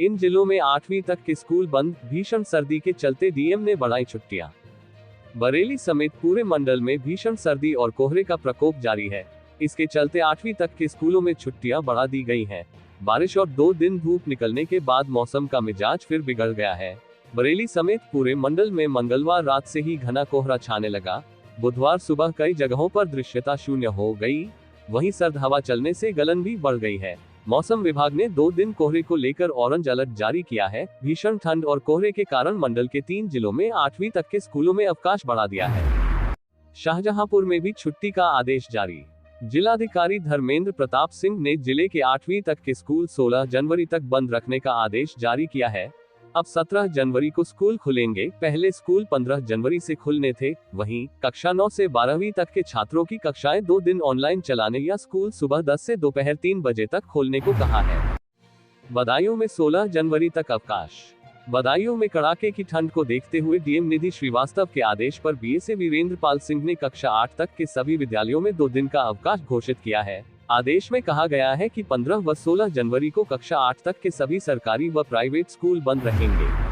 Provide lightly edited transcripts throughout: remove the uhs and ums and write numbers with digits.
इन जिलों में 8वीं तक के स्कूल बंद, भीषण सर्दी के चलते डीएम ने बढ़ाई छुट्टियां। बरेली समेत पूरे मंडल में भीषण सर्दी और कोहरे का प्रकोप जारी है। इसके चलते 8वीं तक के स्कूलों में छुट्टियां बढ़ा दी गई हैं। बारिश और 2 दिन धूप निकलने के बाद मौसम का मिजाज फिर बिगड़ गया है। बरेली समेत पूरे मंडल में मंगलवार रात से ही घना कोहरा छाने लगा। बुधवार सुबह कई जगहों पर दृश्यता शून्य हो गई। वहीं सर्द हवा चलने से गलन भी बढ़ गई है। मौसम विभाग ने 2 दिन कोहरे को लेकर ऑरेंज अलर्ट जारी किया है। भीषण ठंड और कोहरे के कारण मंडल के 3 जिलों में 8वीं तक के स्कूलों में अवकाश बढ़ा दिया है। शाहजहांपुर में भी छुट्टी का आदेश जारी। जिलाधिकारी धर्मेंद्र प्रताप सिंह ने जिले के 8वीं तक के स्कूल 16 जनवरी तक बंद रखने का आदेश जारी किया है। अब 17 जनवरी को स्कूल खुलेंगे। पहले स्कूल 15 जनवरी से खुलने थे। वहीं कक्षा 9 से 12वीं तक के छात्रों की कक्षाएं 2 दिन ऑनलाइन चलाने या स्कूल सुबह 10 से दोपहर 3 बजे तक खोलने को कहा है। बदायूं में 16 जनवरी तक अवकाश। बदायूं में कड़ाके की ठंड को देखते हुए डीएम निधि श्रीवास्तव के आदेश पर बीएसए वीरेंद्र पाल सिंह ने कक्षा 8 तक के सभी विद्यालयों में 2 दिन का अवकाश घोषित किया है। आदेश में कहा गया है कि 15 व 16 जनवरी को कक्षा 8 तक के सभी सरकारी व प्राइवेट स्कूल बंद रहेंगे।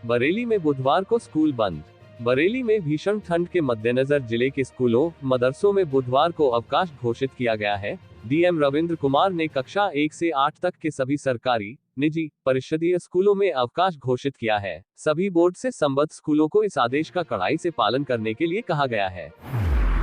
बरेली में बुधवार को स्कूल बंद। बरेली में भीषण ठंड के मद्देनजर जिले के स्कूलों, मदरसों में बुधवार को अवकाश घोषित किया गया है। डीएम रविंद्र कुमार ने कक्षा 1 से 8 तक के सभी सरकारी, निजी, परिषदीय स्कूलों में अवकाश घोषित किया है। सभी बोर्ड से संबद्ध स्कूलों को इस आदेश का कड़ाई से पालन करने के लिए कहा गया है।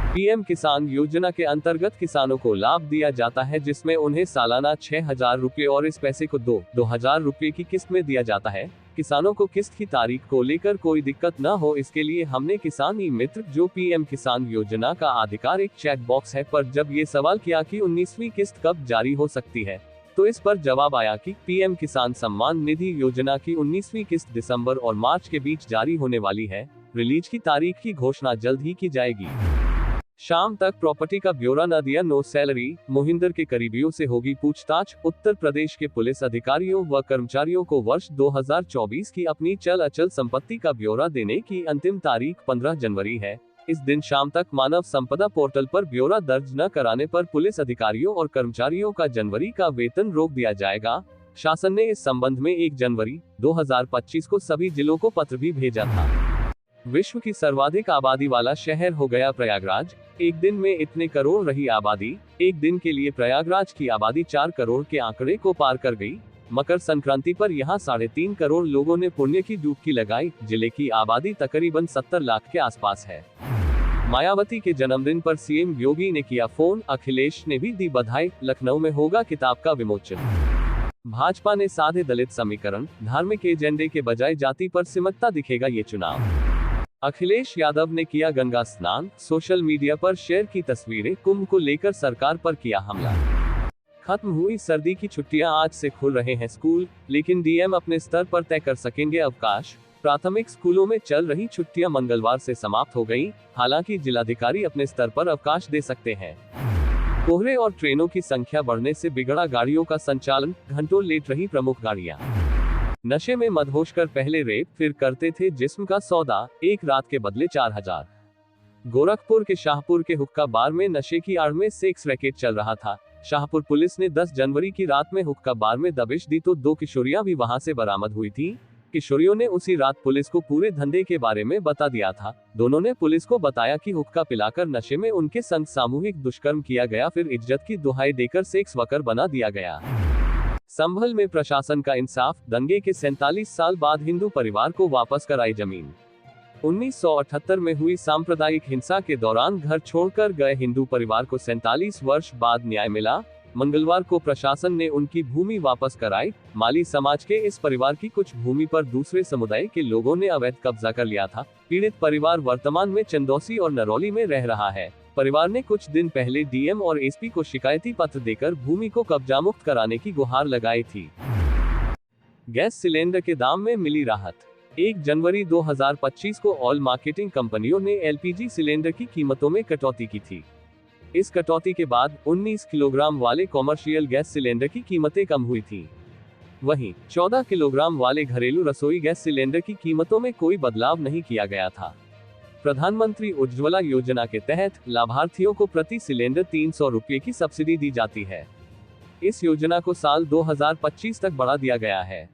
पीएम किसान योजना के अंतर्गत किसानों को लाभ दिया जाता है, जिसमें उन्हें सालाना 6,000 रुपए और इस पैसे को 2,000 रुपए की किस्त में दिया जाता है। किसानों को किस्त की तारीख को लेकर कोई दिक्कत न हो, इसके लिए हमने किसान ई मित्र, जो पीएम किसान योजना का आधिकारिक चैट बॉक्स है, पर जब ये सवाल किया कि 19वीं किस्त कब जारी हो सकती है, तो इस पर जवाब आया कि पीएम किसान सम्मान निधि योजना की 19वीं किस्त दिसंबर और मार्च के बीच जारी होने वाली है। रिलीज की तारीख की घोषणा जल्द ही की जाएगी। शाम तक प्रॉपर्टी का ब्यौरा न दिया, नो सैलरी। मोहिंदर के करीबियों से होगी पूछताछ। उत्तर प्रदेश के पुलिस अधिकारियों व कर्मचारियों को वर्ष 2024 की अपनी चल अचल संपत्ति का ब्यौरा देने की अंतिम तारीख 15 जनवरी है। इस दिन शाम तक मानव संपदा पोर्टल पर ब्यौरा दर्ज न कराने पर पुलिस अधिकारियों और कर्मचारियों का जनवरी का वेतन रोक दिया जाएगा। शासन ने इस संबंध में 1 जनवरी 2025 को सभी जिलों को पत्र भी भेजा था। विश्व की सर्वाधिक आबादी वाला शहर हो गया प्रयागराज। एक दिन में इतने करोड़ रही आबादी। एक दिन के लिए प्रयागराज की आबादी 4 करोड़ के आंकड़े को पार कर गई। मकर संक्रांति पर यहां 3.5 करोड़ लोगों ने पुण्य की डुबकी लगाई। जिले की आबादी तकरीबन 70 लाख के आसपास है। मायावती के जन्मदिन पर सीएम योगी ने किया फोन, अखिलेश ने भी दी बधाई। लखनऊ में होगा किताब का विमोचन। भाजपा ने साधे दलित समीकरण, धार्मिक एजेंडे के बजाय जाति पर सिमटता दिखेगा ये चुनाव। अखिलेश यादव ने किया गंगा स्नान, सोशल मीडिया पर शेयर की तस्वीरें। कुंभ को लेकर सरकार पर किया हमला। खत्म हुई सर्दी की छुट्टियां, आज से खुल रहे हैं स्कूल, लेकिन डीएम अपने स्तर पर तय कर सकेंगे अवकाश। प्राथमिक स्कूलों में चल रही छुट्टियां मंगलवार से समाप्त हो गई। हालांकि जिलाधिकारी अपने स्तर पर अवकाश दे सकते हैं। कोहरे और ट्रेनों की संख्या बढ़ने से बिगड़ा गाड़ियों का संचालन, घंटों लेट रही प्रमुख गाड़ियां। नशे में मदहोश कर पहले रेप, फिर करते थे जिस्म का सौदा, एक रात के बदले 4,000। गोरखपुर के शाहपुर के हुक्का बार में नशे की आड़ में सेक्स रैकेट चल रहा था। शाहपुर पुलिस ने 10 जनवरी की रात में हुक्का बार में दबिश दी तो 2 किशोरियां भी वहां से बरामद हुई थी। किशोरियों ने उसी रात पुलिस को पूरे धंधे के बारे में बता दिया था। दोनों ने पुलिस को बताया कि हुक्का पिलाकर नशे में उनके संग सामूहिक दुष्कर्म किया गया, फिर इज्जत की दुहाई देकर सेक्स वर्कर बना दिया गया। संभल में प्रशासन का इंसाफ, दंगे के 47 साल बाद हिंदू परिवार को वापस कराई जमीन। 1978 में हुई सांप्रदायिक हिंसा के दौरान घर छोड़कर गए हिंदू परिवार को 47 वर्ष बाद न्याय मिला। मंगलवार को प्रशासन ने उनकी भूमि वापस कराई। माली समाज के इस परिवार की कुछ भूमि पर दूसरे समुदाय के लोगों ने अवैध कब्जा कर लिया था। पीड़ित परिवार वर्तमान में चंदौसी और नरौली में रह रहा है। परिवार ने कुछ दिन पहले डीएम और एसपी को शिकायती पत्र देकर भूमि को कब्जा मुक्त कराने की गुहार लगाई थी। गैस सिलेंडर के दाम में मिली राहत। 1 जनवरी 2025 को ऑयल मार्केटिंग कंपनियों ने एलपीजी सिलेंडर की कीमतों में कटौती की थी। इस कटौती के बाद 19 किलोग्राम वाले कॉमर्शियल गैस सिलेंडर की कीमतें कम हुई थी। वहीं 14 किलोग्राम वाले घरेलू रसोई गैस सिलेंडर की कीमतों में कोई बदलाव नहीं किया गया था। प्रधानमंत्री उज्ज्वला योजना के तहत लाभार्थियों को प्रति सिलेंडर 300 रुपये की सब्सिडी दी जाती है। इस योजना को साल 2025 तक बढ़ा दिया गया है।